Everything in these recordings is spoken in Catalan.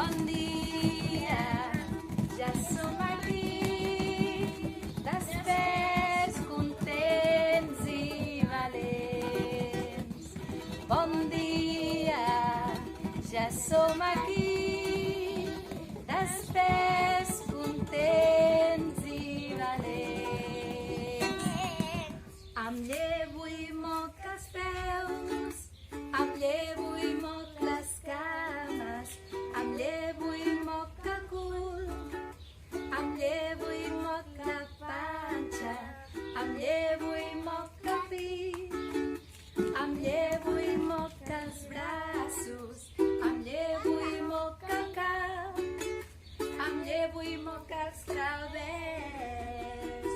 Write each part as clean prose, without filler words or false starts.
Bon dia, ja som aquí, despers, contents i valents. Bon dia, ja som aquí, despers, contents i valents. Em llevo i moc els peus, em llevo i moc les cames, em llevo i moc el cul, em llevo i moc la panxa, em llevo i moc el pit, em llevo i moc els braços, em llevo i moc el cap, em llevo i moc els travers.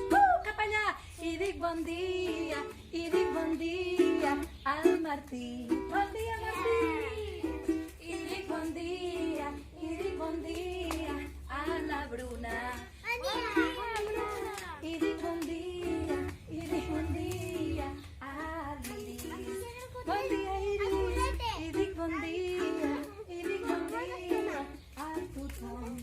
Cap allà! I dic bon dia al Martí. Bon dia, Martí! I dic bon dia a la Bruna. I dic bon dia a l'Iris. Bon dia, Iris! I dic bon dia a tothom.